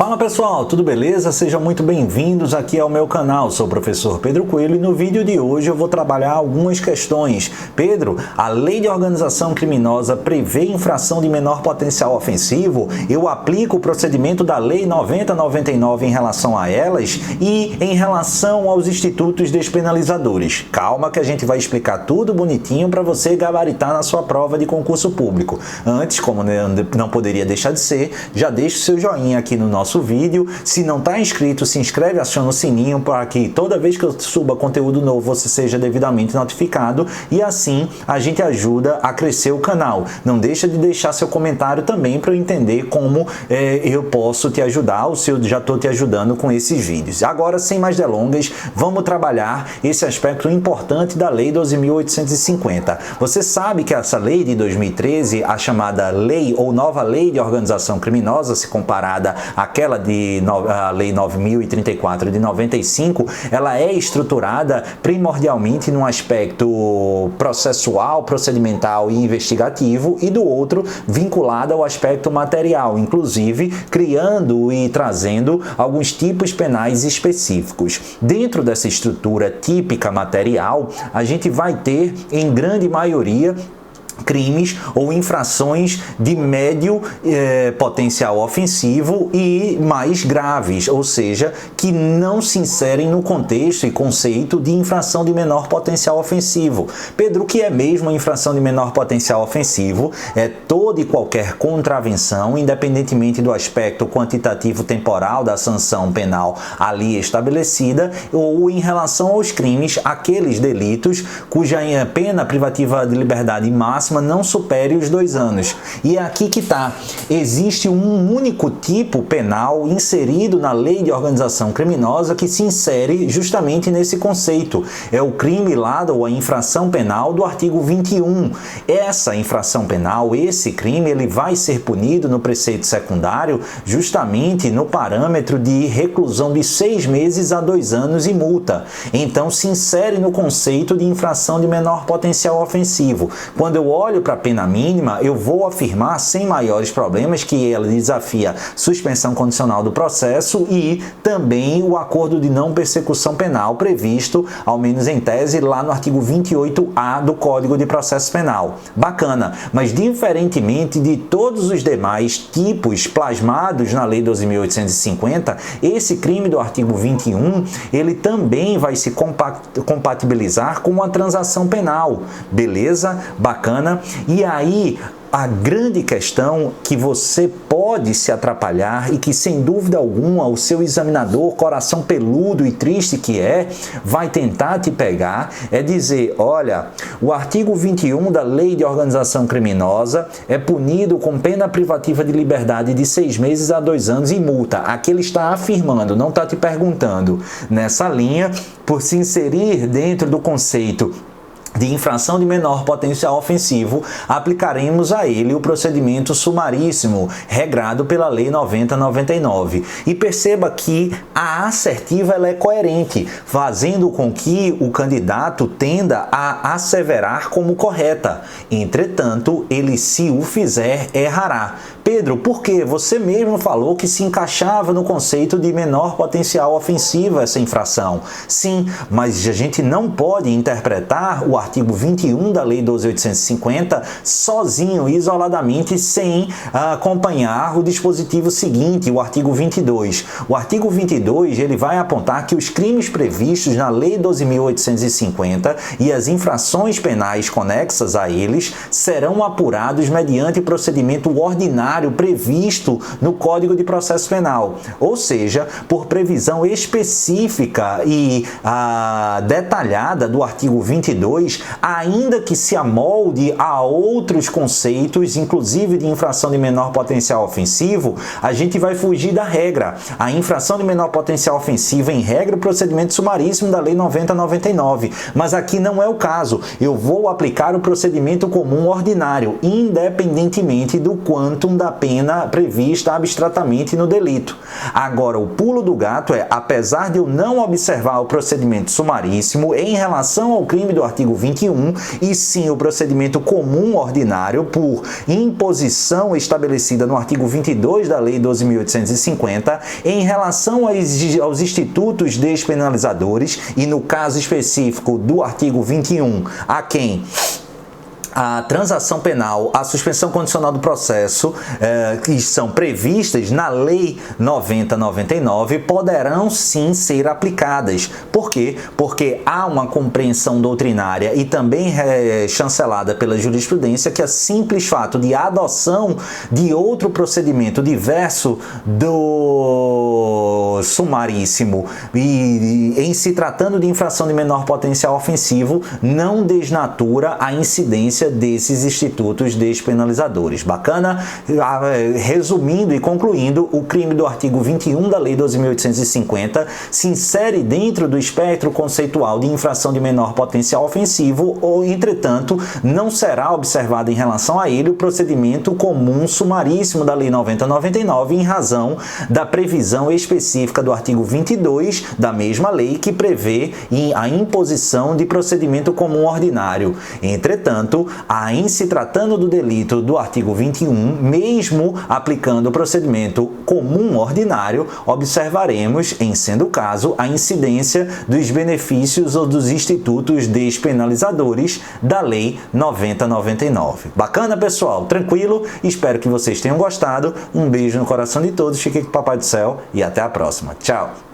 Fala pessoal, tudo beleza? Sejam muito bem-vindos aqui ao meu canal. Sou o professor Pedro Coelho e no vídeo de hoje eu vou trabalhar algumas questões. Pedro, a lei de organização criminosa prevê infração de menor potencial ofensivo? Eu aplico o procedimento da lei 90/99 em relação a elas e em relação aos institutos despenalizadores. Calma que a gente vai explicar tudo bonitinho para você gabaritar na sua prova de concurso público. Antes, como não poderia deixar de ser, já deixa o seu joinha aqui no nosso vídeo. Se não está inscrito, se inscreve, aciona o sininho para que toda vez que eu suba conteúdo novo você seja devidamente notificado e assim a gente ajuda a crescer o canal. Não deixa de deixar seu comentário também para eu entender como eu posso te ajudar ou se eu já estou te ajudando com esses vídeos. Agora, sem mais delongas, vamos trabalhar esse aspecto importante da Lei 12.850. Você sabe que essa lei de 2013, a chamada lei ou nova lei de organização criminosa, se comparada àquela a Lei 9.034 de 95, ela é estruturada primordialmente num aspecto processual, procedimental e investigativo e do outro vinculada ao aspecto material, inclusive criando e trazendo alguns tipos penais específicos. Dentro dessa estrutura típica material, a gente vai ter, em grande maioria, crimes ou infrações de médio potencial ofensivo e mais graves, ou seja, que não se inserem no contexto e conceito de infração de menor potencial ofensivo. Pedro, o que é mesmo a infração de menor potencial ofensivo? É toda e qualquer contravenção, independentemente do aspecto quantitativo temporal da sanção penal ali estabelecida, ou em relação aos crimes, aqueles delitos cuja pena privativa de liberdade máxima não supere os 2 anos. E é aqui que está. Existe um único tipo penal inserido na lei de organização criminosa que se insere justamente nesse conceito. É o crime lá, ou a infração penal do artigo 21. Essa infração penal, esse crime, ele vai ser punido no preceito secundário justamente no parâmetro de reclusão de 6 meses a 2 anos e multa. Então se insere no conceito de infração de menor potencial ofensivo. Quando eu olho para a pena mínima, eu vou afirmar sem maiores problemas que ela desafia suspensão condicional do processo e também o acordo de não persecução penal previsto, ao menos em tese, lá no artigo 28A do Código de Processo Penal. Bacana, mas diferentemente de todos os demais tipos plasmados na Lei 12.850, esse crime do artigo 21, ele também vai se compatibilizar com uma transação penal. Beleza? Bacana. E aí, a grande questão que você pode se atrapalhar e que, sem dúvida alguma, o seu examinador, coração peludo e triste que é, vai tentar te pegar, é dizer, olha, o artigo 21 da Lei de Organização Criminosa é punido com pena privativa de liberdade de 6 meses a 2 anos e multa. Aqui ele está afirmando, não está te perguntando. Nessa linha, por se inserir dentro do conceito de infração de menor potencial ofensivo, aplicaremos a ele o procedimento sumaríssimo, regrado pela Lei 90/99. E perceba que a assertiva ela é coerente, fazendo com que o candidato tenda a asseverar como correta. Entretanto, ele, se o fizer, errará. Pedro, por quê? Você mesmo falou que se encaixava no conceito de menor potencial ofensivo essa infração. Sim, mas a gente não pode interpretar o artigo 21 da Lei 12.850 sozinho, isoladamente, sem acompanhar o dispositivo seguinte, o artigo 22. O artigo 22 ele vai apontar que os crimes previstos na Lei 12.850 e as infrações penais conexas a eles serão apurados mediante procedimento ordinário previsto no Código de Processo Penal, ou seja, por previsão específica e detalhada do artigo 22, ainda que se amolde a outros conceitos, inclusive de infração de menor potencial ofensivo, a gente vai fugir da regra. A infração de menor potencial ofensivo, em regra, o procedimento sumaríssimo da Lei 90/99, mas aqui não é o caso. Eu vou aplicar o procedimento comum ordinário, independentemente do quantum da pena prevista abstratamente no delito. Agora, o pulo do gato é, apesar de eu não observar o procedimento sumaríssimo em relação ao crime do artigo 21, e sim o procedimento comum ordinário por imposição estabelecida no artigo 22 da Lei 12.850, em relação aos institutos despenalizadores, e no caso específico do artigo 21, a quem a transação penal, a suspensão condicional do processo, que são previstas na Lei 90/99, poderão sim ser aplicadas. Por quê? Porque há uma compreensão doutrinária e também chancelada pela jurisprudência que é simples fato de adoção de outro procedimento diverso do sumaríssimo e em se tratando de infração de menor potencial ofensivo, não desnatura a incidência desses institutos despenalizadores. Bacana? Resumindo e concluindo, o crime do artigo 21 da Lei 12.850 se insere dentro do espectro conceitual de infração de menor potencial ofensivo ou, entretanto, não será observado em relação a ele o procedimento comum sumaríssimo da Lei 90/99 em razão da previsão específica do artigo 22 da mesma lei que prevê a imposição de procedimento comum ordinário. Entretanto, em se tratando do delito do artigo 21, mesmo aplicando o procedimento comum ordinário, observaremos, em sendo o caso, a incidência dos benefícios ou dos institutos despenalizadores da Lei 90/99. Bacana, pessoal? Tranquilo? Espero que vocês tenham gostado. Um beijo no coração de todos, fiquem com o Papai do Céu e até a próxima. Tchau!